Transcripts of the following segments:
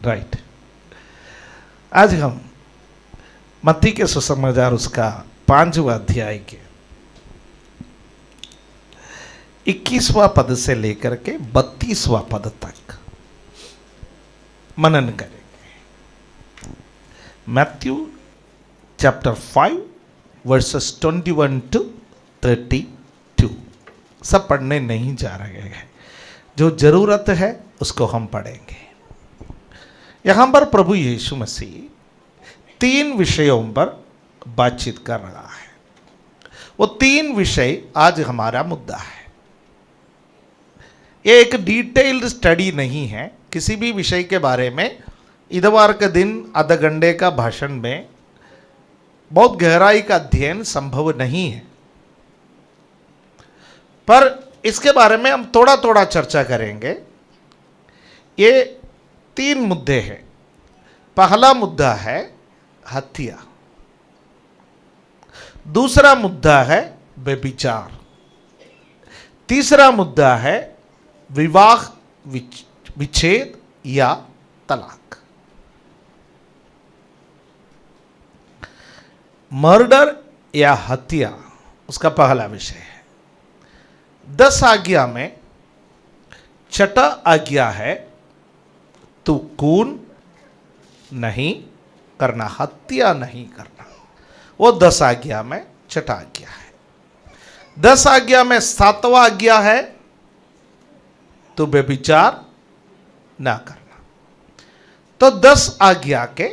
Right. आज हम मत्ती के सुसमाचार उसका 5वां अध्याय के 21वां पद से लेकर के 32वां पद तक मनन करेंगे। मैथ्यू चैप्टर 5 वर्सेस 21 to 32 सब पढ़ने नहीं जा रहे हैं, जो जरूरत है उसको हम पढ़ेंगे। यहां पर प्रभु यीशु मसीह 3 विषयों पर बातचीत कर रहा है। वो 3 विषय आज हमारा मुद्दा है। ये एक डिटेल्ड स्टडी नहीं है। किसी भी विषय के बारे में इतवार के दिन आधा घंटे का भाषण में बहुत गहराई का अध्ययन संभव नहीं है, पर इसके बारे में हम थोड़ा थोड़ा चर्चा करेंगे। ये 3 मुद्दे हैं। पहला मुद्दा है हत्या, दूसरा मुद्दा है व्यभिचार, तीसरा मुद्दा है विवाह विच्छेद या तलाक। मर्डर या हत्या उसका पहला विषय है। 10 आज्ञा में छठा आज्ञा है तू खून नहीं करना, हत्या नहीं करना। वो 10 आज्ञा में छठा आज्ञा है। 10 आज्ञा में 7वां आज्ञा है तू व्यभिचार ना करना। तो 10 आज्ञा के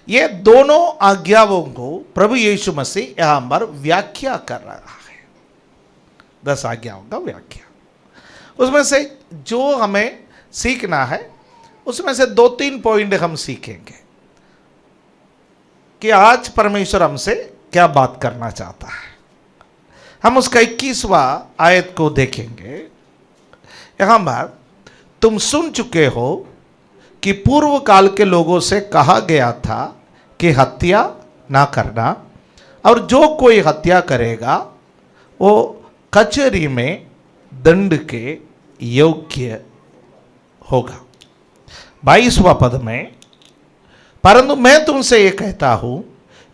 ये दोनों आज्ञाओं को प्रभु यीशु मसीह यहां पर व्याख्या कर रहा है। 10 आज्ञाओं का व्याख्या, उसमें से जो हमें सीखना है उसमें से 2-3 पॉइंट हम सीखेंगे कि आज परमेश्वर हमसे क्या बात करना चाहता है। हम उसका 21वां आयत को देखेंगे। यहां पर तुम सुन चुके हो कि पूर्व काल के लोगों से कहा गया था कि हत्या ना करना, और जो कोई हत्या करेगा वो कचहरी में दंड के योग्य होगा। 22वां पद में, परंतु मैं तुमसे ये कहता हूं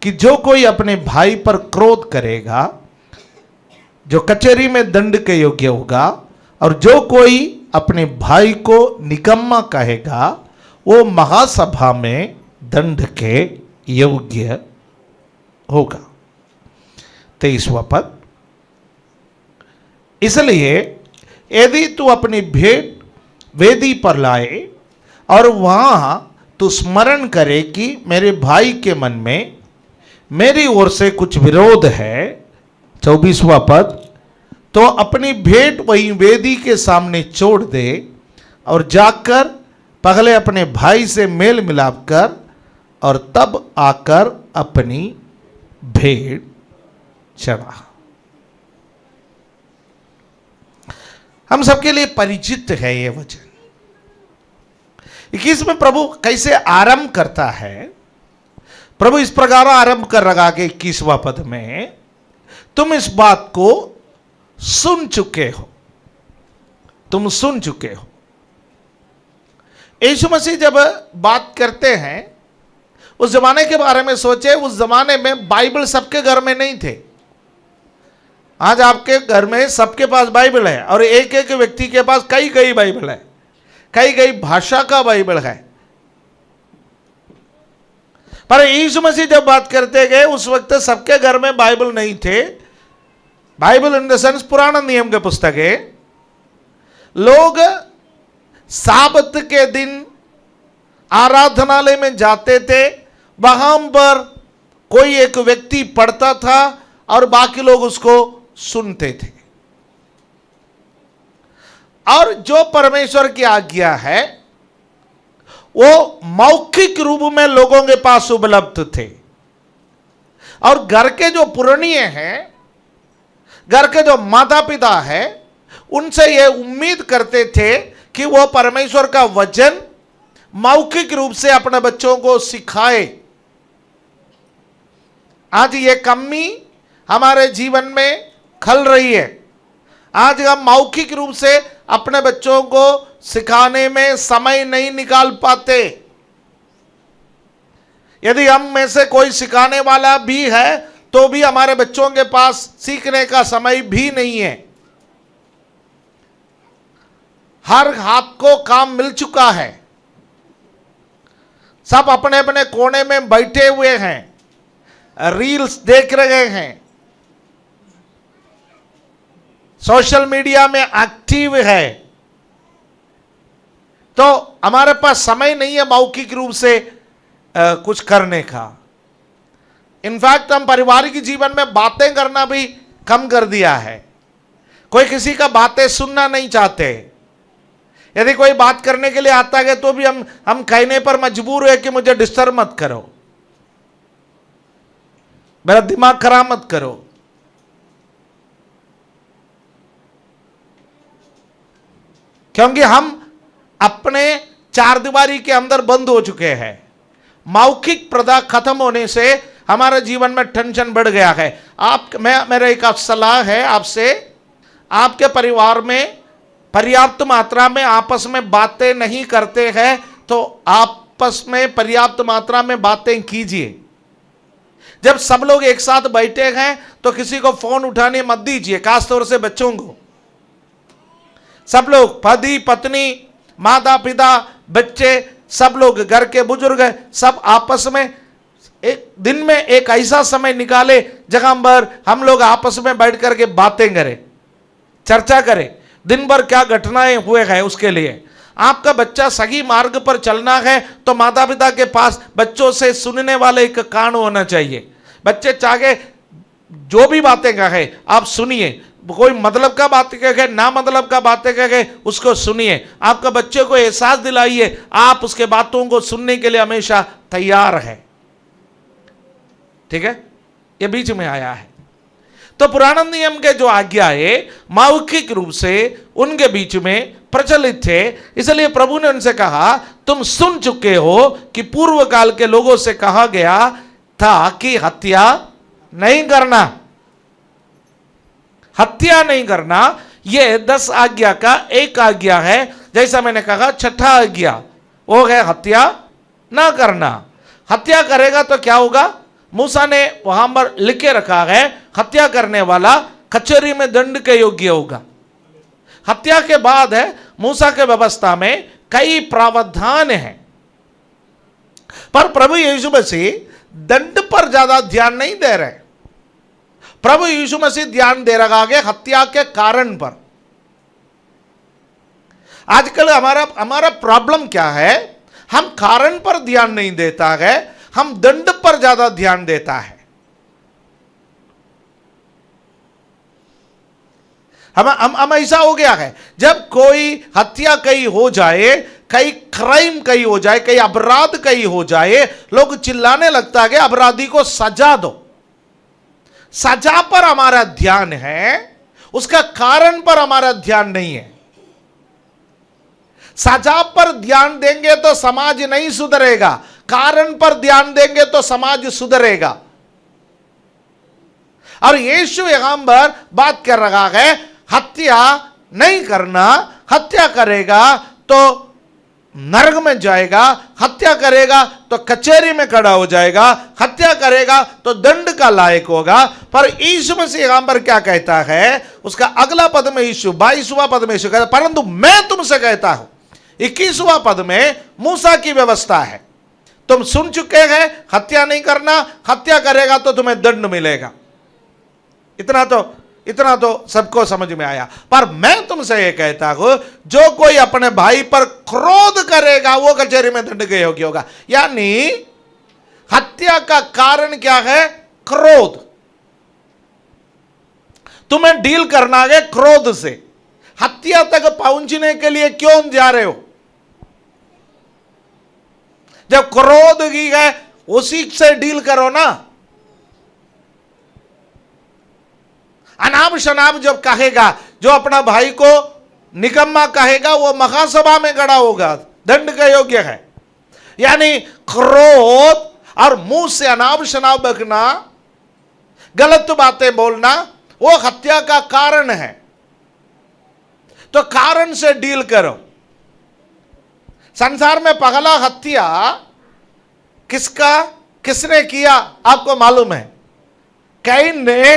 कि जो कोई अपने भाई पर क्रोध करेगा जो कचहरी में दंड के योग्य होगा, और जो कोई अपने भाई को निकम्मा कहेगा वो महासभा में दंड के योग्य होगा। 23वां पद, इसलिए यदि तू अपनी भेंट वेदी पर लाए और वहां तू स्मरण करे कि मेरे भाई के मन में मेरी ओर से कुछ विरोध है, 24वां पद, तो अपनी भेंट वहीं वेदी के सामने छोड़ दे और जाकर पहले अपने भाई से मेल मिलाप कर और तब आकर अपनी भेंट चढ़ा। हम सबके लिए परिचित है ये वचन। 21 में प्रभु कैसे आरंभ करता है? प्रभु इस प्रकार आरंभ कर रहा कि 21वां पद में, तुम इस बात को सुन चुके हो। तुम सुन चुके हो। यीशु मसीह जब बात करते हैं उस जमाने के बारे में सोचे। उस जमाने में बाइबल सबके घर में नहीं थे। आज आपके घर में सबके पास बाइबल है, और एक एक व्यक्ति के पास कई कई बाइबल है, कई कई भाषा का बाइबल है। पर यीशु मसीह जब बात करते गए उस वक्त सबके घर में बाइबल नहीं थे। बाइबल इन द सेंस पुराना नियम के पुस्तकें। लोग साबत के दिन आराधनालय में जाते थे, वहां पर कोई एक व्यक्ति पढ़ता था और बाकी लोग उसको सुनते थे। और जो परमेश्वर की आज्ञा है वो मौखिक रूप में लोगों के पास उपलब्ध थे। और घर के जो पुरानिय हैं, घर के जो माता पिता है, उनसे ये उम्मीद करते थे कि वो परमेश्वर का वचन मौखिक रूप से अपने बच्चों को सिखाए। आज ये कमी हमारे जीवन में खल रही है। आज हम मौखिक रूप से अपने बच्चों को सिखाने में समय नहीं निकाल पाते। यदि हम में से कोई सिखाने वाला भी है तो भी हमारे बच्चों के पास सीखने का समय भी नहीं है। हर हाथ को काम मिल चुका है, सब अपने अपने कोने में बैठे हुए हैं, रील्स देख रहे हैं, सोशल मीडिया में एक्टिव है। तो हमारे पास समय नहीं है मौखिक रूप से कुछ करने का। इनफैक्ट हम पारिवारिक जीवन में बातें करना भी कम कर दिया है। कोई किसी का बातें सुनना नहीं चाहते। यदि कोई बात करने के लिए आता है तो भी हम कहने पर मजबूर है कि मुझे डिस्टर्ब मत करो, मेरा दिमाग खराब मत करो। क्योंकि हम अपने चार दीवारी के अंदर बंद हो चुके हैं। मौखिक प्रथा खत्म होने से हमारे जीवन में टेंशन बढ़ गया है। मेरा एक सलाह है आपसे, आपके परिवार में पर्याप्त मात्रा में आपस में बातें नहीं करते हैं तो आपस में पर्याप्त मात्रा में बातें कीजिए। जब सब लोग एक साथ बैठे हैं तो किसी को फोन उठाने मत दीजिए, खासतौर से बच्चों को। सब लोग पति पत्नी माता पिता बच्चे सब लोग घर के बुजुर्ग सब आपस में एक दिन में एक ऐसा समय निकाले जहां पर हम लोग आपस में बैठ करके बातें करें, चर्चा करें, दिन भर क्या घटनाएं हुए हैं उसके लिए। आपका बच्चा सही मार्ग पर चलना है तो माता पिता के पास बच्चों से सुनने वाले एक कान होना चाहिए। बच्चे चाहे जो भी बातें कहे आप सुनिए, कोई मतलब का बात कहे ना मतलब का बातें कहे उसको सुनिए। आपका बच्चे को एहसास दिलाइए आप उसके बातों को सुनने के लिए हमेशा तैयार है। ठीक है, ये बीच में आया है। तो पुराना नियम के जो आज्ञाएं मौखिक रूप से उनके बीच में प्रचलित थे, इसलिए प्रभु ने उनसे कहा तुम सुन चुके हो कि पूर्व काल के लोगों से कहा गया था कि हत्या नहीं करना। हत्या नहीं करना यह 10 आज्ञा का एक आज्ञा है। जैसा मैंने कहा छठा आज्ञा वो है हत्या ना करना। हत्या करेगा तो क्या होगा? मूसा ने वहां पर लिखे रखा है हत्या करने वाला कचहरी में दंड के योग्य होगा। हत्या के बाद है मूसा के व्यवस्था में कई प्रावधान हैं, पर प्रभु यीशु मसीह दंड पर ज्यादा ध्यान नहीं दे रहे। प्रभु यीशु मसीह ध्यान दे रहा है हत्या के कारण पर। आजकल हमारा प्रॉब्लम क्या है? हम कारण पर ध्यान नहीं देता है, हम दंड पर ज्यादा ध्यान देता है। हम ऐसा हो गया है, जब कोई हत्या कहीं हो जाए, कई क्राइम कहीं हो जाए, कई अपराध कहीं हो जाए, लोग चिल्लाने लगता है अपराधी को सजा दो। सजा पर हमारा ध्यान है, उसका कारण पर हमारा ध्यान नहीं है। सजा पर ध्यान देंगे तो समाज नहीं सुधरेगा, कारण पर ध्यान देंगे तो समाज सुधरेगा। और यीशु यहां पर बात कर रहा है हत्या नहीं करना। हत्या करेगा तो नरक में जाएगा, हत्या करेगा तो कचहरी में खड़ा हो जाएगा, हत्या करेगा तो दंड का लायक होगा। पर यीशु मसीह यहां पर क्या कहता है? उसका अगला पद में यीशु 22वां पद में यीशु कहता है परंतु मैं तुमसे कहता हूं। 21वां पद में मूसा की व्यवस्था है, तुम सुन चुके हैं हत्या नहीं करना, हत्या करेगा तो तुम्हें दंड मिलेगा। इतना तो सबको समझ में आया। पर मैं तुमसे यह कहता हूं जो कोई अपने भाई पर क्रोध करेगा वो कचहरी में दंड के योग्य होगा। यानी हत्या का कारण क्या है? क्रोध। तुम्हें डील करना है क्रोध से। हत्या तक पहुंचने के लिए क्यों जा रहे हो? जब क्रोध की है उसी से डील करो ना। अनाप शनाप जब कहेगा, जो अपना भाई को निकम्मा कहेगा वो महासभा में खड़ा होगा, दंड का योग्य है। यानी क्रोध और मुंह से अनाप शनाप बकना, गलत बातें बोलना वो हत्या का कारण है। तो कारण से डील करो। संसार में पहला हत्या किसने किया आपको मालूम है? कैन ने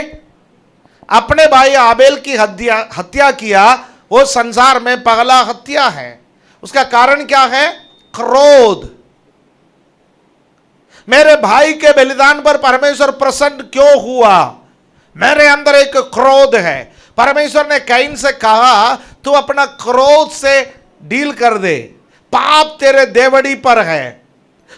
अपने भाई आबेल की हत्या किया। वो संसार में पहला हत्या है। उसका कारण क्या है? क्रोध। मेरे भाई के बलिदान पर परमेश्वर प्रसन्न क्यों हुआ? मेरे अंदर एक क्रोध है। परमेश्वर ने कैन से कहा तू अपना क्रोध से डील कर दे। पाप तेरे देवड़ी पर है,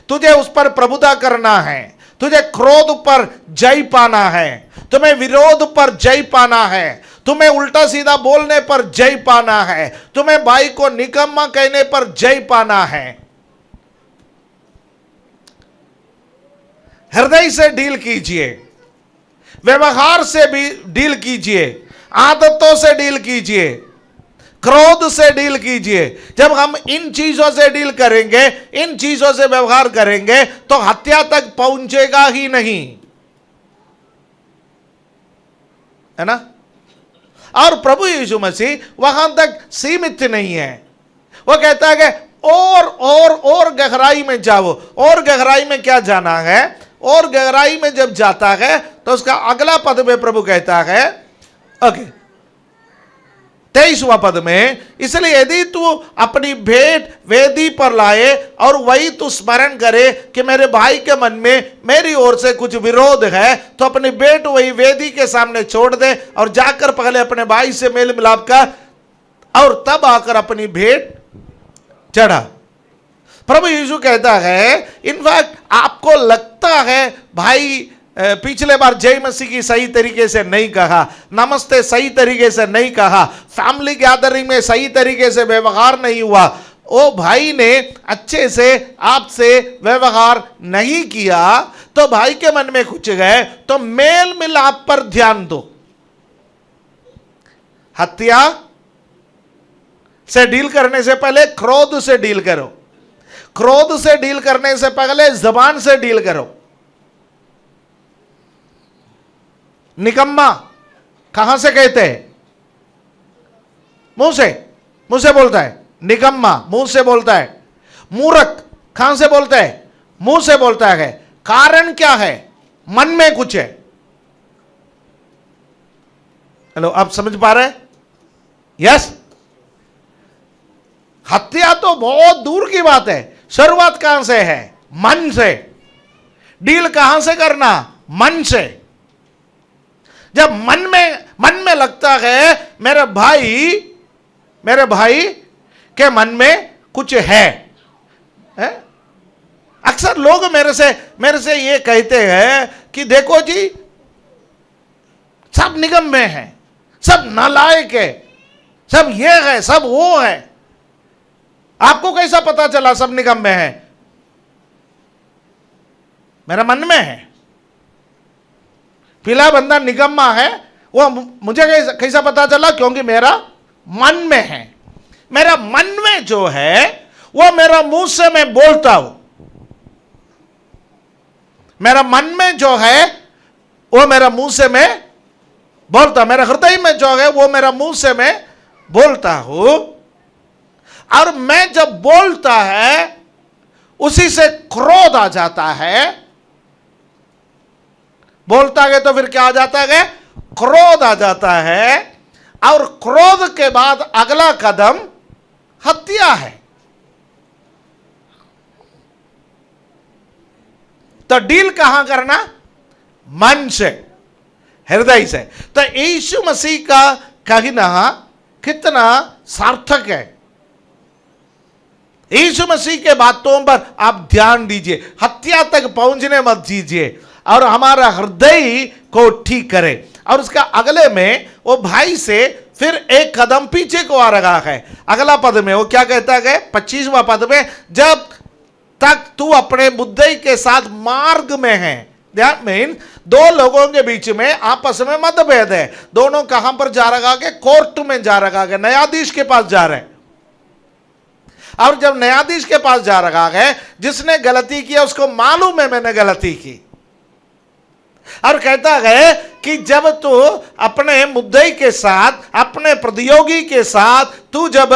तुझे उस पर प्रभुता करना है, तुझे क्रोध पर जय पाना है, तुम्हें विरोध पर जय पाना है, तुम्हें उल्टा सीधा बोलने पर जय पाना है, तुम्हें भाई को निकम्मा कहने पर जय पाना है। हृदय से डील कीजिए, व्यवहार से भी डील कीजिए, आदतों से डील कीजिए, क्रोध से डील कीजिए। जब हम इन चीजों से डील करेंगे, इन चीजों से व्यवहार करेंगे तो हत्या तक पहुंचेगा ही नहीं, है ना? और प्रभु यीशु मसीह वहां तक सीमित नहीं है। वो कहता है कि और गहराई में जाओ। और गहराई में क्या जाना है? और गहराई में जब जाता है तो उसका अगला पद में प्रभु कहता है, ओके 23वां पद में, इसलिए यदि तू अपनी भेंट वेदी पर लाए और वही तू स्मरण करे कि मेरे भाई के मन में मेरी ओर से कुछ विरोध है, तो अपनी भेंट वही वेदी के सामने छोड़ दे और जाकर पहले अपने भाई से मेल मिलाप कर और तब आकर अपनी भेंट चढ़ा। प्रभु यीशु कहता है, इनफैक्ट आपको लगता है भाई पिछले बार जय मसीह की सही तरीके से नहीं कहा, नमस्ते सही तरीके से नहीं कहा, फैमिली गैदरिंग में सही तरीके से व्यवहार नहीं हुआ, ओ भाई ने अच्छे से आपसे व्यवहार नहीं किया, तो भाई के मन में कुछ गए, तो मेल मिलाप पर ध्यान दो। हत्या से डील करने से पहले क्रोध से डील करो। क्रोध से डील करने से पहले जबान से डील करो। निकम्मा कहां से कहते हैं? मुंह से बोलता है। निकम्मा मुंह से बोलता है। मूर्ख कहां से बोलता है? मुंह से बोलता है। कारण क्या है? मन में कुछ है। हेलो, आप समझ पा रहे हैं? यस। हत्या तो बहुत दूर की बात है। शुरुआत कहां से है? मन से। डील कहां से करना? मन से। जब मन में लगता है मेरे भाई के मन में कुछ है? अक्सर लोग मेरे से ये कहते हैं कि देखो जी, सब निगम में है, सब नालायक है, सब ये है, सब वो है। आपको कैसा पता चला सब निगम में है? मेरा मन में है। पीला बंदा निगम्मा है, वो मुझे कैसा पता चला? क्योंकि मेरा मन में है। मेरा मन में जो है वो मेरा मुंह से मैं बोलता हूं। मेरा मन में जो है वो मेरा मुंह से मैं बोलता हूं। मेरा हृदय में जो है वो मेरा मुंह से मैं बोलता हूं। और मैं जब बोलता है उसी से क्रोध आ जाता है। बोलता है तो फिर क्या आ जाता है? क्रोध आ जाता है। और क्रोध के बाद अगला कदम हत्या है। तो डील कहां करना? मन से, हृदय से। तो यीशु मसीह का कहना कितना सार्थक है। यीशु मसीह के बातों पर आप ध्यान दीजिए, हत्या तक पहुंचने मत दीजिए और हमारा हृदय को ठीक करे। और उसका अगले में वो भाई से फिर एक कदम पीछे को आ रहा है। अगला पद में वो क्या कहता है? 25वां पद में, जब तक तू अपने बुद्धि के साथ मार्ग में है। दैट मीन दो लोगों के बीच में आपस में मतभेद है। दोनों कहां पर जा रहा है? कोर्ट में जा रहा है, न्यायाधीश के पास जा रहे हैं। और जब न्यायाधीश के पास जा रहा है, जिसने गलती किया उसको मालूम है मैंने गलती की, और कहता है कि जब तू अपने मुद्दई के साथ, अपने प्रतियोगी के साथ तू जब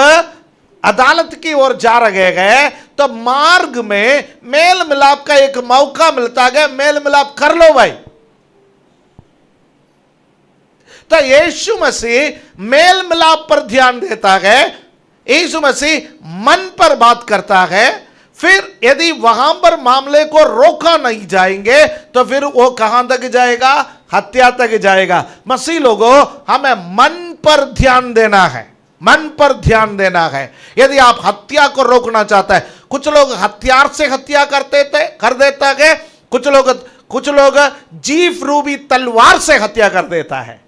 अदालत की ओर जा रहे गए तो मार्ग में मेल मिलाप का एक मौका मिलता है, मेल मिलाप कर लो भाई। तो यीशु मसीह मेल मिलाप पर ध्यान देता है, यीशु मसीह मन पर बात करता है। फिर यदि वहां पर मामले को रोका नहीं जाएंगे तो फिर वो कहां तक जाएगा? हत्या तक जाएगा। मसीह लोगों, हमें मन पर ध्यान देना है, मन पर ध्यान देना है। यदि आप हत्या को रोकना चाहते हैं, कुछ लोग हथियार से हत्या कर देता है, कुछ लोग जीव रूपी तलवार से हत्या कर देता है।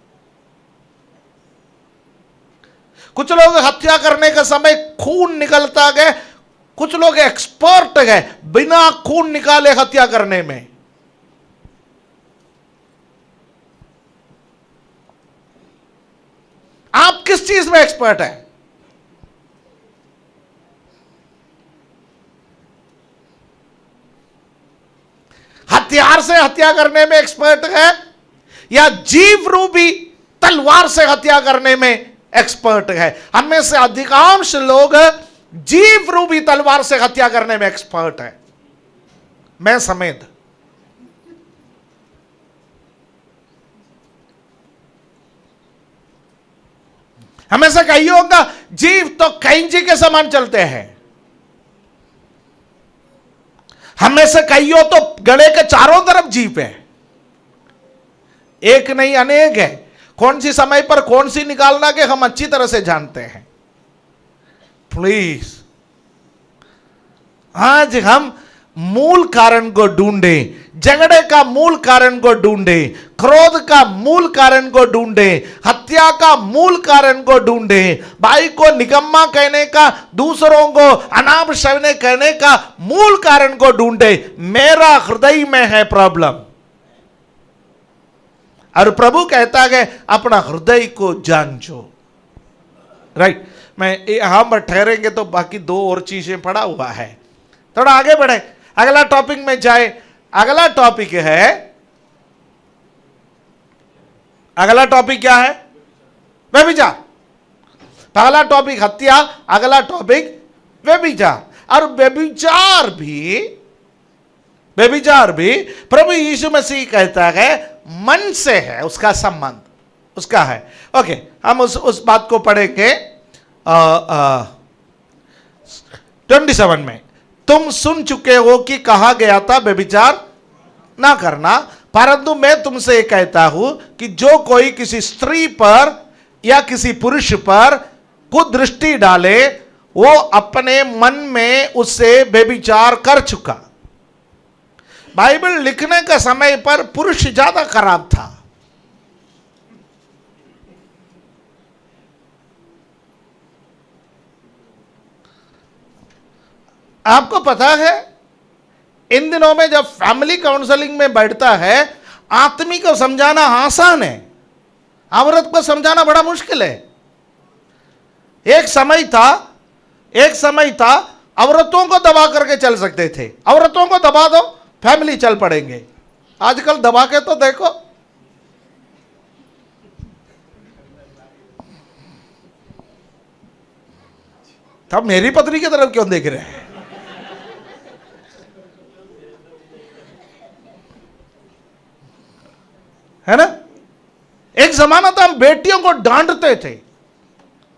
कुछ लोग हत्या करने का समय खून निकलता है, कुछ लोग एक्सपर्ट है बिना खून निकाले हत्या करने में। आप किस चीज में एक्सपर्ट है? हथियार से हत्या करने में एक्सपर्ट है या जीव रूपी तलवार से हत्या करने में एक्सपर्ट है? हमें से अधिकांश लोग जीव रूपी तलवार से हत्या करने में एक्सपर्ट है, मैं समेत। हमें से कई होगा जीव तो कैंची के समान चलते हैं, हमें से कईयों तो गले के चारों तरफ जीप है, एक नहीं अनेक है। कौन सी समय पर कौन सी निकालना के हम अच्छी तरह से जानते हैं। प्लीज आज हम मूल कारण को ढूंढें, झगड़े का मूल कारण को ढूंढें, क्रोध का मूल कारण को ढूंढें, हत्या का मूल कारण को ढूंढें, भाई को निकम्मा कहने का, दूसरों को अनाप शनाप कहने का मूल कारण को ढूंढें। मेरा हृदय में है प्रॉब्लम, और प्रभु कहता है अपना हृदय को जांचो। राइट, मैं यहां पर ठहरेंगे तो बाकी दो और चीजें पड़ा हुआ है। थोड़ा आगे बढ़े, अगला टॉपिक में जाए। अगला टॉपिक है, अगला टॉपिक क्या है? व्यभिचार। पहला टॉपिक हत्या, अगला टॉपिक व्यभिचार। और व्यभिचार भी प्रभु यीशु मसीह कहता है मन से है, उसका संबंध उसका है। ओके, हम उस बात को पढ़ेंगे 27 में। तुम सुन चुके हो कि कहा गया था व्यभिचार ना करना, परंतु मैं तुमसे कहता हूं कि जो कोई किसी स्त्री पर या किसी पुरुष पर कुदृष्टि डाले वो अपने मन में उससे व्यभिचार कर चुका। बाइबल लिखने के समय पर पुरुष ज्यादा खराब था। आपको पता है इन दिनों में जब फैमिली काउंसलिंग में बैठता है, आदमी को समझाना आसान है, औरत को समझाना बड़ा मुश्किल है। एक समय था औरतों को दबा करके चल सकते थे, औरतों को दबा दो फैमिली चल पड़ेंगे। आजकल दबा के तो देखो, तब मेरी पत्नी की तरफ क्यों देख रहे हैं? है ना? एक जमाना था हम बेटियों को डांटते थे,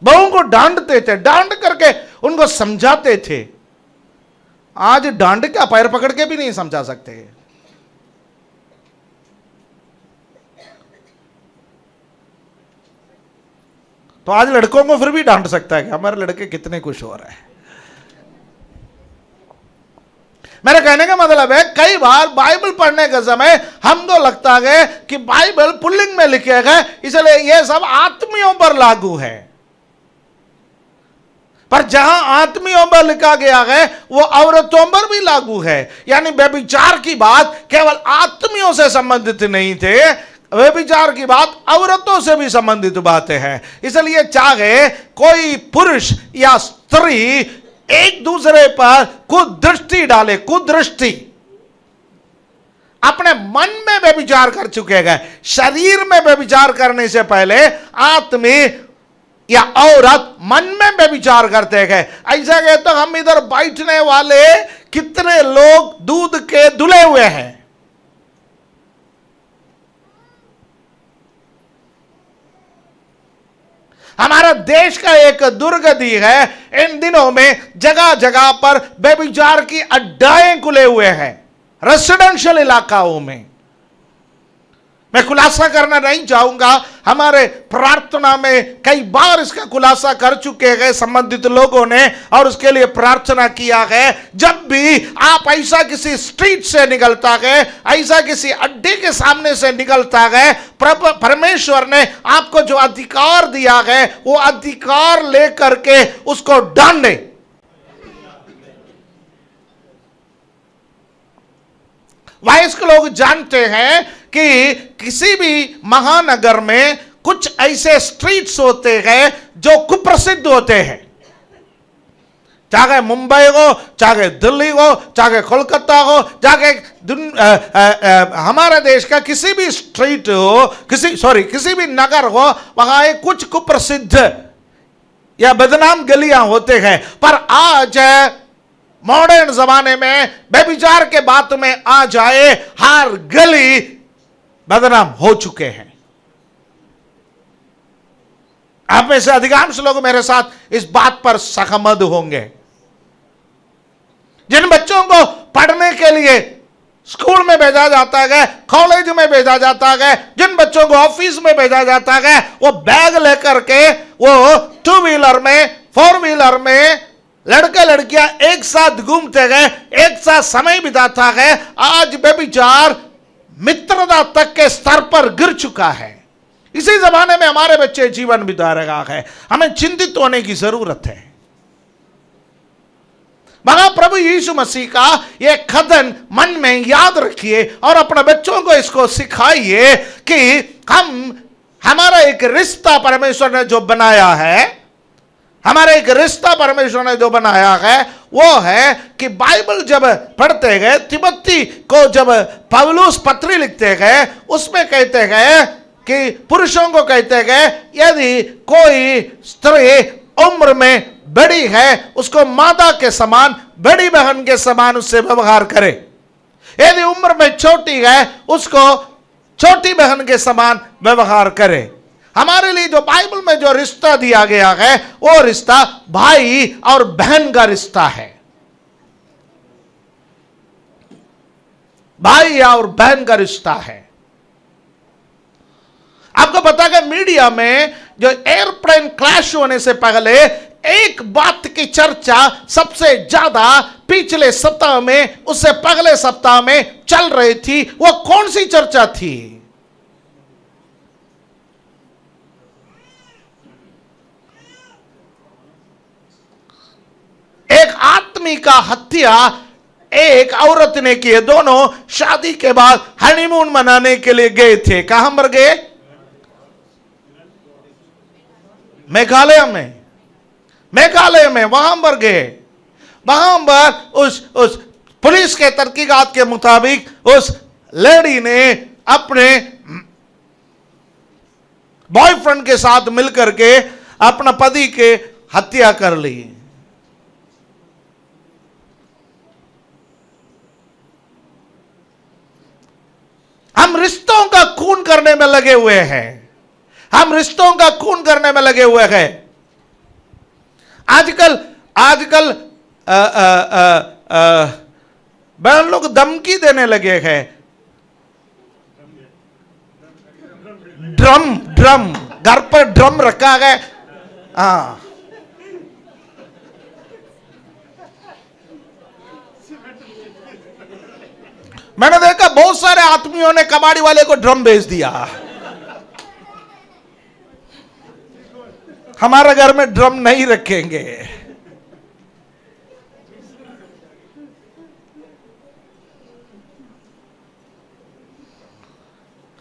बहुओं को डांटते थे, डांट करके उनको समझाते थे। आज डांट क्या, पैर पकड़ के भी नहीं समझा सकते। तो आज लड़कों को फिर भी डांट सकता है कि हमारे लड़के कितने खुश हो रहे हैं। मेरे कहने का मतलब है कई बार बाइबल पढ़ने के समय हमको लगता है कि बाइबल पुल्लिंग में लिखे गए इसलिए यह सब आत्मियों पर लागू है, पर जहां आत्मियों पर लिखा गया है वो औरतों पर भी लागू है। यानी व्यभिचार की बात केवल आत्मियों से संबंधित नहीं थे, व्यभिचार की बात औरतों से भी संबंधित बातें हैं। इसलिए चाहे कोई पुरुष या स्त्री एक दूसरे पर कुदृष्टि डाले, कुदृष्टि, अपने मन में व्यभिचार कर चुके हैं। शरीर में व्यभिचार करने से पहले आदमी या औरत मन में व्यभिचार करते हैं। ऐसा कहते तो हम इधर बैठने वाले कितने लोग दूध के धुले हुए हैं। हमारा देश का एक दुर्गति है, इन दिनों में जगह जगह पर व्यभिचार की अड्डाएं खुले हुए हैं, रेसिडेंशियल इलाकाओं में। मैं खुलासा करना नहीं चाहूंगा, हमारे प्रार्थना में कई बार इसका खुलासा कर चुके हैं संबंधित लोगों ने, और उसके लिए प्रार्थना किया है। जब भी आप ऐसा किसी स्ट्रीट से निकलता है, ऐसा किसी अड्डे के सामने से निकलता है, परमेश्वर ने आपको जो अधिकार दिया है वो अधिकार लेकर के उसको डांटे। वयस्क लोग जानते हैं कि किसी भी महानगर में कुछ ऐसे स्ट्रीट्स होते हैं जो कुप्रसिद्ध होते हैं, चाहे मुंबई हो, चाहे दिल्ली हो, चाहे कोलकाता हो, चाहे हमारे देश का किसी भी स्ट्रीट हो, किसी भी नगर हो, वहां कुछ कुप्रसिद्ध या बदनाम गलियां होते हैं। पर आज मॉडर्न जमाने में व्यभिचार के बात में आ जाए, हर गली बदनाम हो चुके हैं। आप में से अधिकांश लोग मेरे साथ इस बात पर सहमत होंगे। जिन बच्चों को पढ़ने के लिए स्कूल में भेजा जाता है, कॉलेज में भेजा जाता है, जिन बच्चों को ऑफिस में भेजा जाता है, वो बैग लेकर के वो टू व्हीलर में, फोर व्हीलर में लड़के लड़कियां एक साथ घूमते गए, एक साथ समय बिताता है। आज व्यभिचार मित्रता तक के स्तर पर गिर चुका है। इसी जमाने में हमारे बच्चे जीवन बिता रहा है। हमें चिंतित होने की जरूरत है। महाप्रभु यीशु मसीह का यह कथन मन में याद रखिए और अपने बच्चों को इसको सिखाइए कि हमारा एक रिश्ता परमेश्वर ने जो बनाया है, हमारा एक रिश्ता परमेश्वर ने जो बनाया है वो है कि बाइबल जब पढ़ते हैं, तिमोथी को जब पौलुस पत्री लिखते हैं, उसमें कहते हैं कि पुरुषों को कहते हैं यदि कोई स्त्री उम्र में बड़ी है, उसको माता के समान, बड़ी बहन के समान उससे व्यवहार करे। यदि उम्र में छोटी है, उसको छोटी बहन के समान व्यवहार करे। हमारे लिए जो बाइबल में जो रिश्ता दिया गया है वो रिश्ता भाई और बहन का रिश्ता है। भाई और बहन का रिश्ता है। आपको पता है मीडिया में जो एयरप्लेन क्रैश होने से पहले एक बात की चर्चा सबसे ज्यादा पिछले सप्ताह में, उससे पहले सप्ताह में चल रही थी, वो कौन सी चर्चा थी? एक आदमी का हत्या एक औरत ने की। दोनों शादी के बाद हनीमून मनाने के लिए गए थे। कहां पर गए? मेघालय में वहां पर गए। वहां पर उस पुलिस के तहकीकात के मुताबिक उस लेडी ने अपने बॉयफ्रेंड के साथ मिलकर के अपना पति के हत्या कर ली। हम रिश्तों का खून करने में लगे हुए हैं। हम रिश्तों का खून करने में लगे हुए हैं। आजकल बहन लोग धमकी देने लगे हैं। ड्रम घर पर ड्रम रखा है। हाँ, मैंने देखा बहुत सारे आदमियों ने कबाड़ी वाले को ड्रम भेज दिया। हमारे घर में ड्रम नहीं रखेंगे।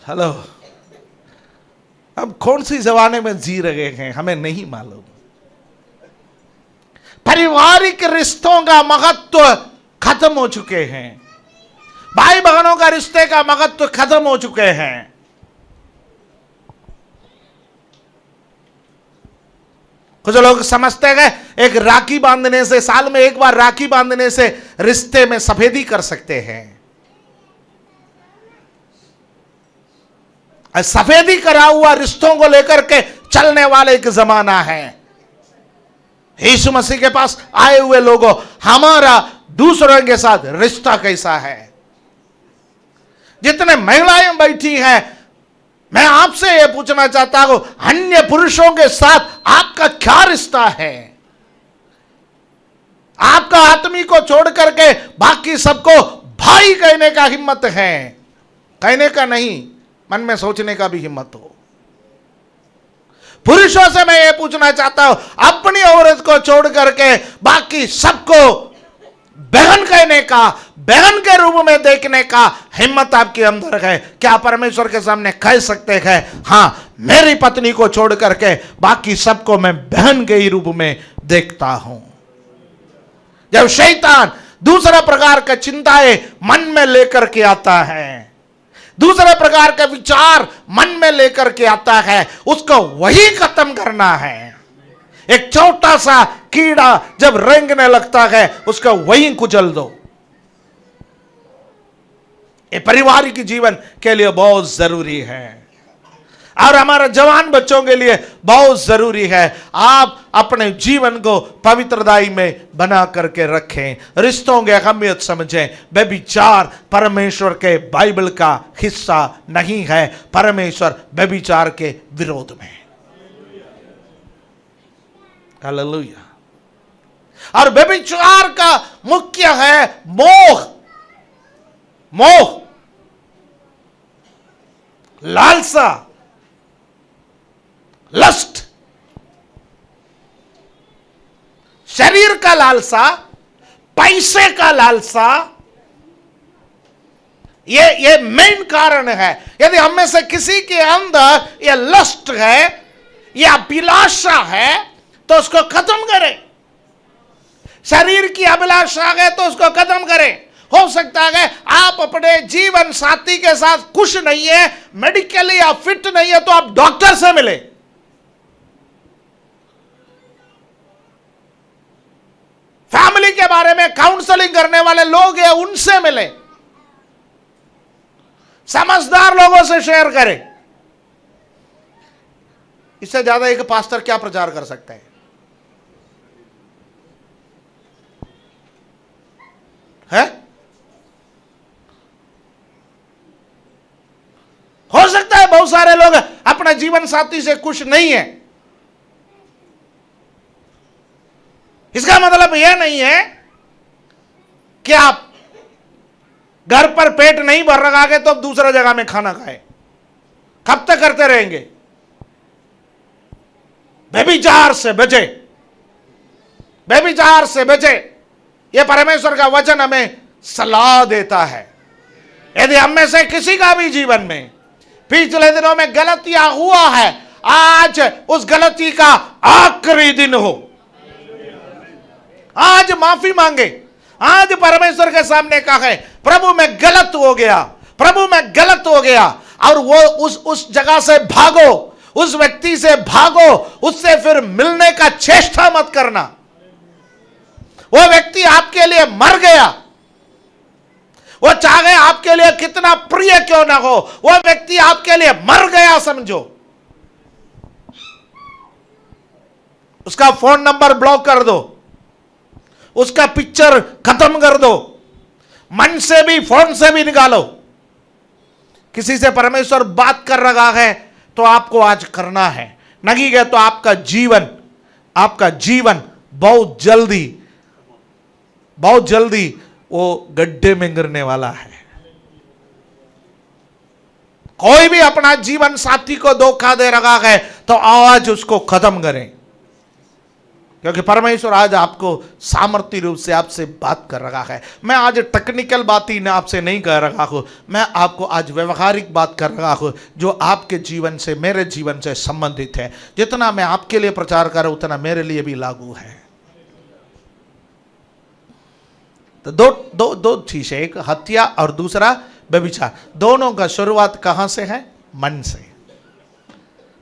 हेलो, अब कौन सी जमाने में जी रहे हैं हमें नहीं मालूम। पारिवारिक रिश्तों का महत्व खत्म हो चुके हैं। भाई बहनों का रिश्ते का महत्व खत्म हो चुके हैं। कुछ लोग समझते हैं एक राखी बांधने से, साल में एक बार राखी बांधने से रिश्ते में सफेदी कर सकते हैं। सफेदी करा हुआ रिश्तों को लेकर के चलने वाले एक जमाना है। यीशु मसीह के पास आए हुए लोगों, हमारा दूसरों के साथ रिश्ता कैसा है? जितने महिलाएं बैठी हैं, मैं आपसे यह पूछना चाहता हूं, अन्य पुरुषों के साथ आपका क्या रिश्ता है? आपका आदमी को छोड़ करके बाकी सबको भाई कहने का हिम्मत है? कहने का नहीं, मन में सोचने का भी हिम्मत हो। पुरुषों से मैं ये पूछना चाहता हूं, अपनी औरत को छोड़ करके बाकी सबको बहन कहने का, बहन के रूप में देखने का हिम्मत आपके अंदर है? क्या परमेश्वर के सामने कह सकते हैं, हां मेरी पत्नी को छोड़ करके बाकी सबको मैं बहन के ही रूप में देखता हूं? जब शैतान दूसरा प्रकार का चिंताएं मन में लेकर के आता है, दूसरे प्रकार के विचार मन में लेकर के आता है, उसको वही खत्म करना है। एक छोटा सा कीड़ा जब रेंगने लगता है, उसको वही कुचल दो। ये पारिवारिक जीवन के लिए बहुत जरूरी है और हमारे जवान बच्चों के लिए बहुत जरूरी है। आप अपने जीवन को पवित्रताई में बना करके रखें, रिश्तों की अहमियत समझें। व्यभिचार परमेश्वर के बाइबल का हिस्सा नहीं है। परमेश्वर व्यभिचार के विरोध में। हालेलुया। और व्यभिचार का मुख्य है मोह, मोह, लालसा, लस्ट, शरीर का लालसा, पैसे का लालसा, ये मेन कारण है। यदि हम में से किसी के अंदर ये लस्ट है, ये अभिलाषा है, तो उसको खत्म करें। शरीर की अभिलाषा है तो उसको खत्म करें। हो सकता है आप अपने जीवन साथी के साथ खुश नहीं है, मेडिकली आप फिट नहीं है, तो आप डॉक्टर से मिले। फैमिली के बारे में काउंसलिंग करने वाले लोग हैं, उनसे मिले। समझदार लोगों से शेयर करें। इससे ज्यादा एक पास्टर क्या प्रचार कर सकता है? हो सकता है बहुत सारे लोग अपने जीवन साथी से खुश नहीं है। इसका मतलब यह नहीं है कि आप घर पर पेट नहीं भर रखा के तो अब दूसरा जगह में खाना खाए। कब तक करते रहेंगे? व्यभिचार से बचे, व्यभिचार से बचे। यह परमेश्वर का वचन हमें सलाह देता है। यदि हम में से किसी का भी जीवन में पिछले दिनों में गलतियां हुआ है, आज उस गलती का आखिरी दिन हो। आज माफी मांगे, आज परमेश्वर के सामने कहा है, प्रभु मैं गलत हो गया, प्रभु मैं गलत हो गया। और वो उस जगह से भागो, उस व्यक्ति से भागो, उससे फिर मिलने का चेष्टा मत करना। वो व्यक्ति आपके लिए मर गया, वो चाहे आपके लिए कितना प्रिय क्यों ना हो, वो व्यक्ति आपके लिए मर गया समझो। उसका फोन नंबर ब्लॉक कर दो, उसका पिक्चर खत्म कर दो, मन से भी फोन से भी निकालो। किसी से परमेश्वर बात कर रहा है तो आपको आज करना है, नहीं गया तो आपका जीवन बहुत जल्दी वो गड्ढे में गिरने वाला है। कोई भी अपना जीवन साथी को धोखा दे रहा है तो आज उसको खत्म करें, क्योंकि परमेश्वर आज आपको सामर्थ्य रूप से आपसे बात कर रहा है। मैं आज टेक्निकल बात ही आपसे नहीं कर रहा हूं, मैं आपको आज व्यवहारिक बात कर रहा हूं जो आपके जीवन से, मेरे जीवन से संबंधित है। जितना मैं आपके लिए प्रचार कर रहा हूं उतना मेरे लिए भी लागू है। तो दो दो दो चीजें, एक हत्या और दूसरा व्यभिचार, दोनों का शुरुआत कहां से है? मन से।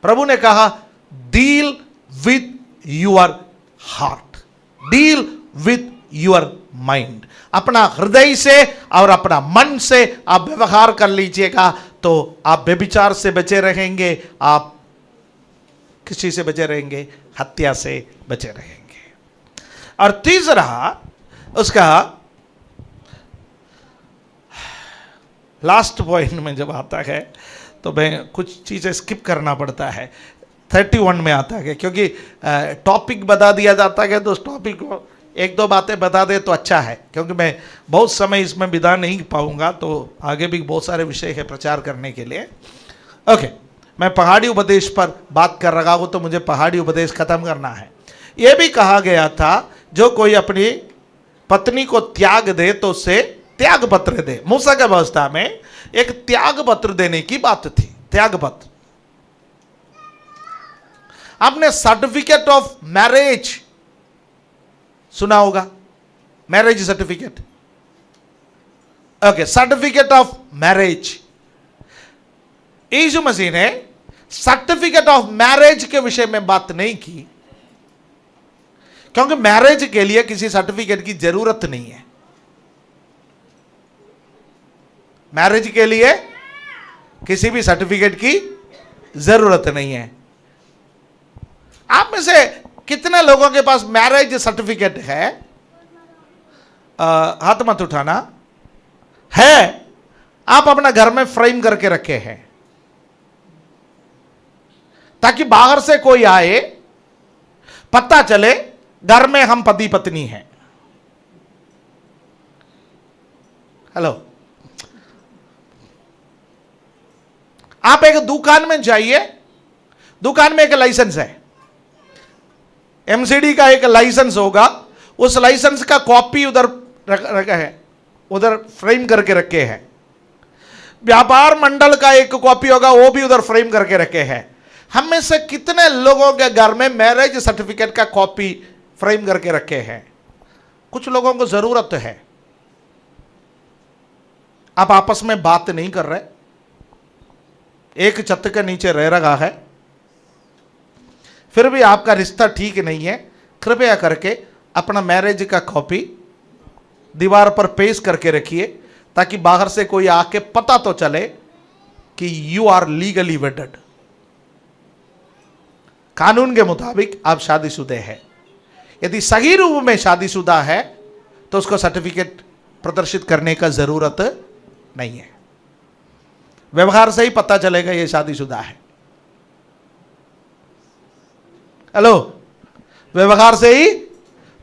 प्रभु ने कहा deal with your heart, deal with your mind. अपना हृदय से और अपना मन से आप व्यवहार कर लीजिएगा तो आप व्यभिचार से बचे रहेंगे, आप किसी से बचे रहेंगे? हत्या से बचे रहेंगे। और तीसरा उसका लास्ट पॉइंट में जब आता है तो मैं कुछ चीजें स्किप करना पड़ता है, 31 में आता है, क्योंकि टॉपिक बता दिया जाता है तो उस टॉपिक को एक दो बातें बता दे तो अच्छा है, क्योंकि मैं बहुत समय इसमें बिता नहीं पाऊंगा, तो आगे भी बहुत सारे विषय है प्रचार करने के लिए। ओके, मैं पहाड़ी उपदेश पर बात कर रहा हूं तो मुझे पहाड़ी उपदेश खत्म करना है। यह भी कहा गया था जो कोई अपनी पत्नी को त्याग दे तो उसे त्याग पत्र दे। मूसा की व्यवस्था में एक त्याग पत्र देने की बात थी, त्याग पत्र। आपने सर्टिफिकेट ऑफ मैरिज सुना होगा, marriage certificate. Okay, certificate of marriage. यीशु मसीह ने सर्टिफिकेट ऑफ मैरिज के विषय में बात नहीं की, क्योंकि मैरिज के लिए किसी सर्टिफिकेट की जरूरत नहीं है। मैरिज के लिए किसी भी सर्टिफिकेट की जरूरत नहीं है। आप में से कितने लोगों के पास मैरिज सर्टिफिकेट है? हाथ मत उठाना। है, आप अपना घर में फ्रेम करके रखे हैं ताकि बाहर से कोई आए पता चले घर में हम पति पत्नी हैं। हेलो, आप एक दुकान में जाइए, दुकान में एक लाइसेंस है, एमसीडी का एक लाइसेंस होगा, उस लाइसेंस का कॉपी उधर रखा है, उधर फ्रेम करके रखे हैं। व्यापार मंडल का एक कॉपी होगा, वो भी उधर फ्रेम करके रखे हैं। हम में से कितने लोगों के घर में मैरिज सर्टिफिकेट का कॉपी फ्रेम करके रखे हैं? कुछ लोगों को जरूरत है। आप आपस में बात नहीं कर रहे, एक छत के नीचे रह रहा है, फिर भी आपका रिश्ता ठीक नहीं है, कृपया करके अपना मैरिज का कॉपी दीवार पर पेश करके रखिए ताकि बाहर से कोई आके पता तो चले कि यू आर लीगली वेडेड। कानून के मुताबिक आप शादीशुदा है। यदि सही रूप में शादीशुदा है तो उसको सर्टिफिकेट प्रदर्शित करने का जरूरत नहीं है। व्यवहार से ही पता चलेगा ये शादीशुदा है। हेलो, व्यवहार से ही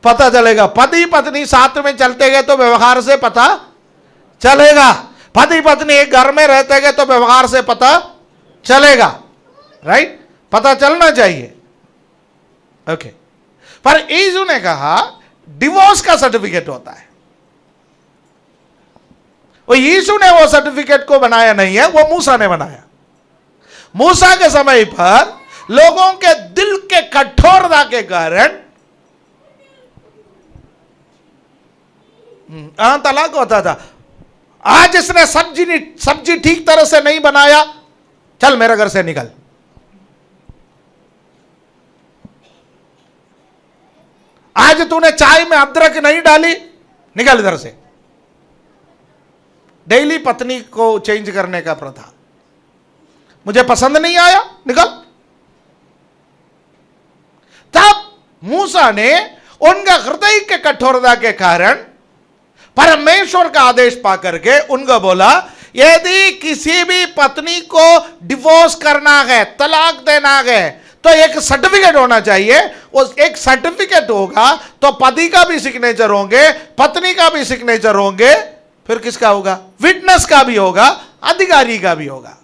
पता चलेगा। पति पत्नी साथ में चलते गए तो व्यवहार से पता चलेगा। पति पत्नी एक घर में रहते गए तो व्यवहार से पता चलेगा, राइट? पता चलना चाहिए। ओके, पर यीशु ने कहा डिवोर्स का सर्टिफिकेट होता है। वो यीशु ने वो सर्टिफिकेट को बनाया नहीं है, वो मूसा ने बनाया। मूसा के समय पर लोगों के दिल के कठोरता के कारण तलाक होता था। आज इसने सब्जी ठीक तरह से नहीं बनाया, चल मेरे घर से निकल। आज तूने चाय में अदरक नहीं डाली, निकल इधर से। डेली पत्नी को चेंज करने का प्रथा, मुझे पसंद नहीं आया, निकल। तब मूसा ने उनका हृदय के कठोरता के कारण परमेश्वर का आदेश पाकर के उनको बोला, यदि किसी भी पत्नी को डिवोर्स करना है, तलाक देना है, तो एक सर्टिफिकेट होना चाहिए। उस एक सर्टिफिकेट होगा तो पति का भी सिग्नेचर होंगे, पत्नी का भी सिग्नेचर होंगे, फिर किसका होगा? विटनेस का भी होगा, अधिकारी का भी होगा।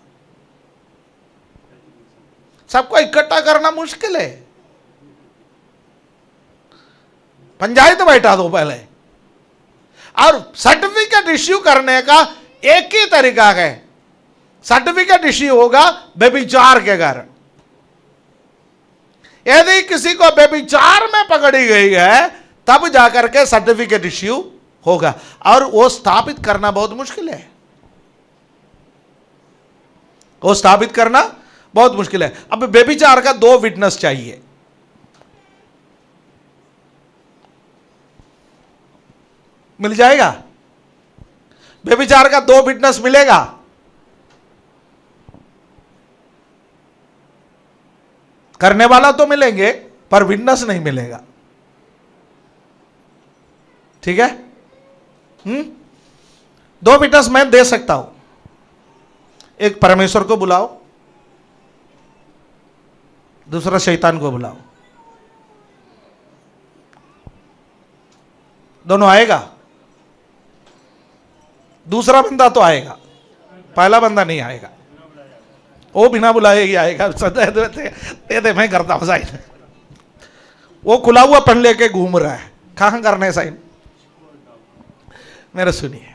सबको इकट्ठा करना मुश्किल है। पंचायत बैठा दो पहले। और सर्टिफिकेट इश्यू करने का एक ही तरीका है, सर्टिफिकेट इश्यू होगा व्यभिचार के कारण। यदि किसी को व्यभिचार में पकड़ी गई है तब जाकर के सर्टिफिकेट इश्यू होगा, और वो स्थापित करना बहुत मुश्किल है। वो स्थापित करना बहुत मुश्किल है। अब व्यभिचार का 2 विटनेस चाहिए। मिल जाएगा? व्यभिचार का 2 विटनेस मिलेगा? करने वाला तो मिलेंगे पर विटनेस नहीं मिलेगा। ठीक है? 2 विटनेस मैं दे सकता हूं। एक परमेश्वर को बुलाओ, दूसरा शैतान को बुलाओ। दोनों आएगा? दूसरा बंदा तो आएगा, पहला बंदा नहीं आएगा। वो बिना बुलाए ही आएगा। दे मैं करता हूं साइन। वो खुला हुआ पेन लेके घूम रहा है, कहां करने साइन? मेरा सुनिए।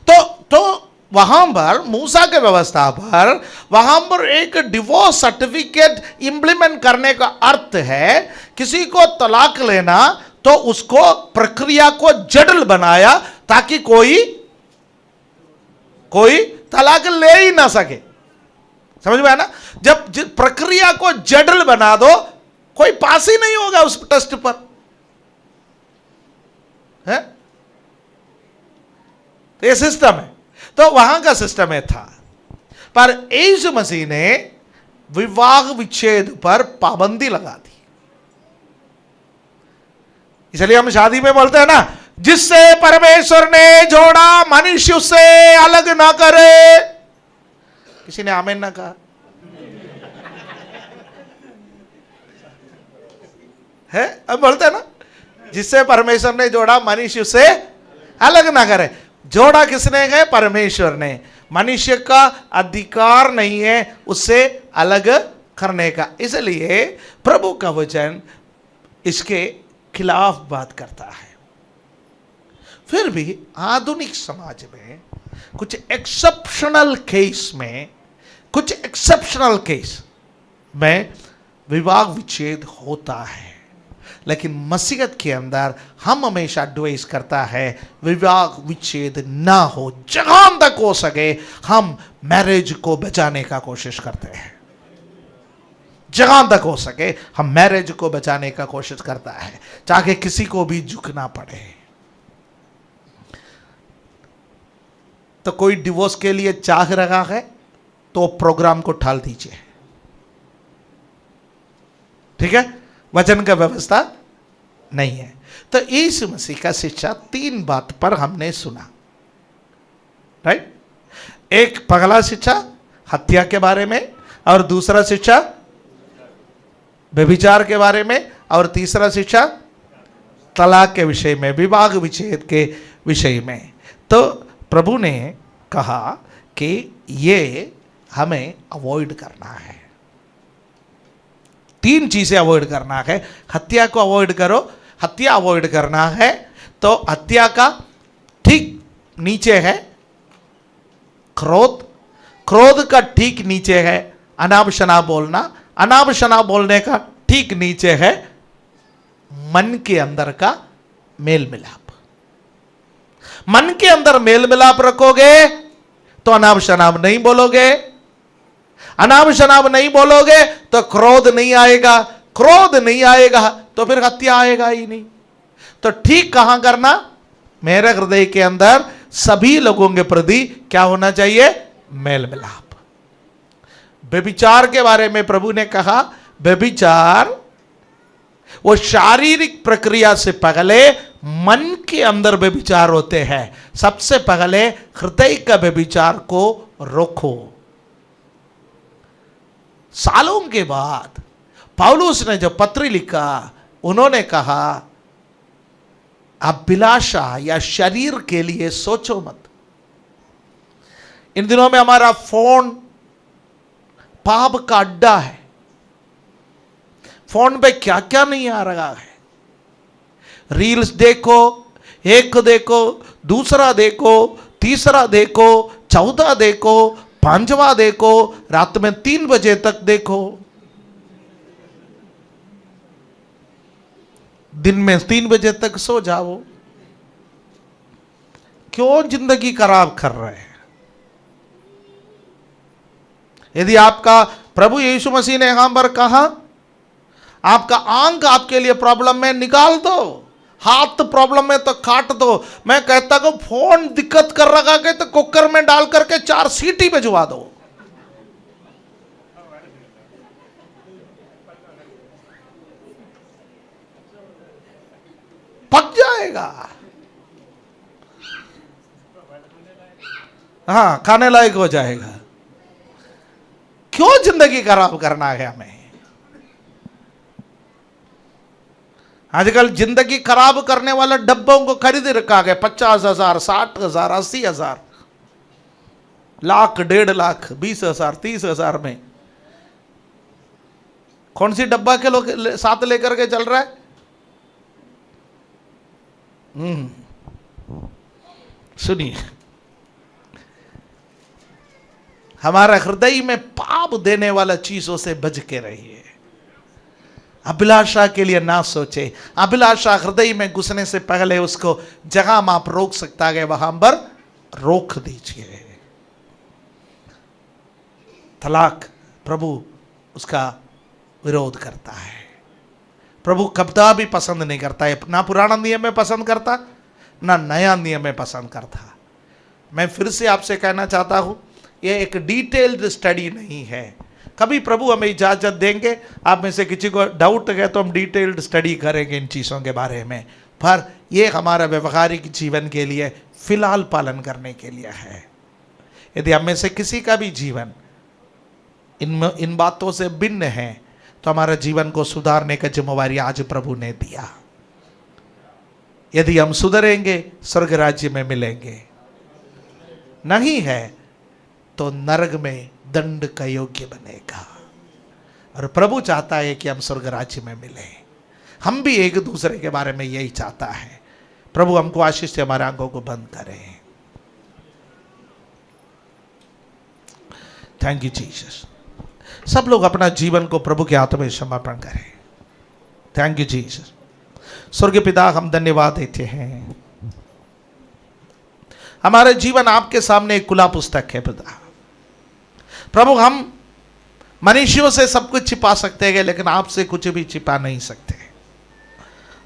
तो वहां पर मूसा के व्यवस्था पर वहां पर एक डिवोर्स सर्टिफिकेट इंप्लीमेंट करने का अर्थ है किसी को तलाक लेना, तो उसको प्रक्रिया को जटिल बनाया ताकि कोई तलाक ले ही ना सके। समझ में आया ना? जब प्रक्रिया को जटिल बना दो, कोई पास ही नहीं होगा उस टेस्ट पर, है? तो ये सिस्टम है। तो वहां का सिस्टम है था, पर यीशु मसीह ने विवाह विच्छेद पर पाबंदी लगा दी। इसलिए हम शादी में बोलते हैं ना, जिससे परमेश्वर ने जोड़ा मनुष्य उससे अलग ना करे। किसी ने आमीन ना कहा है? अब बोलते हैं ना, जिससे परमेश्वर ने जोड़ा मनुष्य उससे अलग ना करे। जोड़ा किसने है? परमेश्वर ने। मनुष्य का अधिकार नहीं है उससे अलग करने का। इसलिए प्रभु का वचन इसके खिलाफ बात करता है। फिर भी आधुनिक समाज में कुछ एक्सेप्शनल केस में विवाह विच्छेद होता है, लेकिन मसीहत के अंदर हम हमेशा एडवाइस करता है विवाह विच्छेद ना हो। जहां तक हो सके हम मैरिज को बचाने का कोशिश करते हैं। जहां तक हो सके हम मैरिज को बचाने का कोशिश करता है, चाहे किसी को भी झुकना पड़े। तो कोई डिवोर्स के लिए चाह रहा है तो प्रोग्राम को टाल दीजिए। ठीक है? वचन का व्यवस्था नहीं है। तो यीशु मसीह का शिक्षा 3 बात पर हमने सुना, राइट? एक पहला शिक्षा हत्या के बारे में, और दूसरा शिक्षा व्यभिचार के बारे में, और तीसरा शिक्षा तलाक के विषय में, विवाह विच्छेद के विषय में। तो प्रभु ने कहा कि ये हमें अवॉइड करना है। 3 चीजें अवॉइड करना है। हत्या को अवॉइड करो। हत्या अवॉइड करना है तो हत्या का ठीक नीचे है क्रोध। क्रोध का ठीक नीचे है अनाप शनाप बोलना। अनाप शनाप बोलने का ठीक नीचे है मन के अंदर का मेल मिलाप। मन के अंदर मेल मिलाप रखोगे तो अनाप शनाप नहीं बोलोगे। अनाप शनाप नहीं बोलोगे तो क्रोध नहीं आएगा। क्रोध नहीं आएगा तो फिर हत्या आएगा ही नहीं। तो ठीक कहां करना? मेरे हृदय के अंदर सभी लोगों के प्रति क्या होना चाहिए? मेल मिलाप। व्यभिचार के बारे में प्रभु ने कहा, व्यभिचार वो शारीरिक प्रक्रिया से पहले मन के अंदर व्यभिचार होते हैं। सबसे पहले हृदय का व्यभिचार को रोको। सालों के बाद पौलुस ने जो पत्र लिखा, उन्होंने कहा अभिलाषा या शरीर के लिए सोचो मत। इन दिनों में हमारा फोन पाप का अड्डा है। फोन पे क्या क्या नहीं आ रहा है। रील्स देखो, एक देखो, दूसरा देखो, तीसरा देखो, 14 देखो, 5वां देखो, रात में 3 बजे तक देखो, दिन में 3 बजे तक सो जाओ। क्यों जिंदगी खराब कर रहे हैं? यदि आपका प्रभु यीशु मसीह ने यहां पर कहा आपका आंख आपके लिए प्रॉब्लम है, निकाल दो, हाथ प्रॉब्लम है तो काट दो। मैं कहता हूं फोन दिक्कत कर रखा है तो कुकर में डाल करके 4 सीटी भिजवा दो। पक जाएगा। हाँ, खाने लायक हो जाएगा। क्यों जिंदगी खराब करना है हमें? आजकल जिंदगी खराब करने वाले डब्बों को खरीद रखा गया 50,000, 60,000, 80,000, लाख, 1.5 लाख, 20,000, 30,000 में। कौन सी डब्बा के लोग साथ लेकर के चल रहा है? सुनिए, हमारा हृदय में पाप देने वाला चीजों से बच के रहिए। अभिलाषा के लिए ना सोचे। अभिलाषा हृदय में घुसने से पहले उसको जहां आप रोक सकता है वहां पर रोक दीजिए। तलाक प्रभु उसका विरोध करता है। प्रभु कब्जा भी पसंद नहीं करता है, ना पुराना नियम में पसंद करता, ना नया नियम में पसंद करता। मैं फिर से आपसे कहना चाहता हूं, यह एक डिटेल्ड स्टडी नहीं है। कभी प्रभु हमें इजाजत देंगे, आप में से किसी को डाउट है तो हम डिटेल्ड स्टडी करेंगे इन चीज़ों के बारे में, पर यह हमारा व्यवहारिक जीवन के लिए फिलहाल पालन करने के लिए है। यदि हम में से किसी का भी जीवन इन बातों से भिन्न है तो हमारा जीवन को सुधारने का जिम्मेवारी आज प्रभु ने दिया। यदि हम सुधरेंगे स्वर्ग राज्य में मिलेंगे, नहीं है तो नरक में दंड का योग्य बनेगा। और प्रभु चाहता है कि हम स्वर्ग राज्य में मिले। हम भी एक दूसरे के बारे में यही चाहता है। प्रभु हमको आशीष से हमारे आंखों को बंद करें। Thank you Jesus. सब लोग अपना जीवन को प्रभु के हाथों में समर्पण करें। Thank you Jesus. स्वर्गीय पिता, हम धन्यवाद देते हैं, हमारे जीवन आपके सामने एक खुला पुस्तक है पिता। प्रभु, हम मनुष्यों से सब कुछ छिपा सकते हैं लेकिन आपसे कुछ भी छिपा नहीं सकते।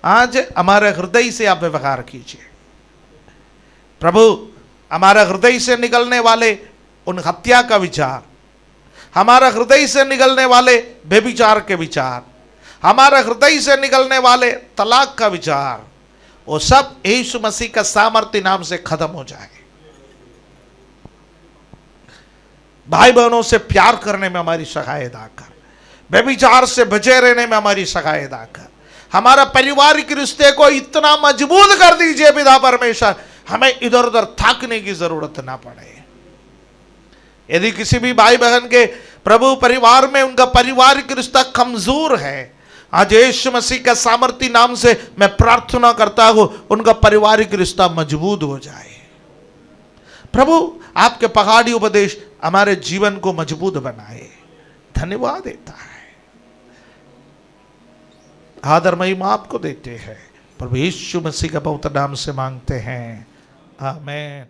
आज हमारे हृदय से आप व्यवहार कीजिए प्रभु। हमारा हृदय से निकलने वाले उन हत्या का विचार, हमारा हृदय से निकलने वाले व्यभिचार के विचार, हमारा हृदय से निकलने वाले तलाक का विचार, वो सब यीशु मसीह का सामर्थ्य नाम से खत्म हो जाए। भाई बहनों से प्यार करने में हमारी सहायता कर, व्यभिचार से बचे रहने में हमारी सहायता कर। हमारा पारिवारिक रिश्ते को इतना मजबूत कर दीजिए पिता परमेश्वर, हमें इधर उधर थकने की जरूरत ना पड़े। यदि किसी भी भाई बहन के प्रभु परिवार में उनका पारिवारिक रिश्ता कमजोर है, आज यीशु मसीह का सामर्थ्य नाम से मैं प्रार्थना करता हूं उनका पारिवारिक रिश्ता मजबूत हो जाए। प्रभु, आपके पहाड़ी उपदेश हमारे जीवन को मजबूत बनाए। धन्यवाद देता है, आदर महिमा आपको देते हैं। प्रभु यीशु मसीह का पवित्र नाम से मांगते हैं, आमीन।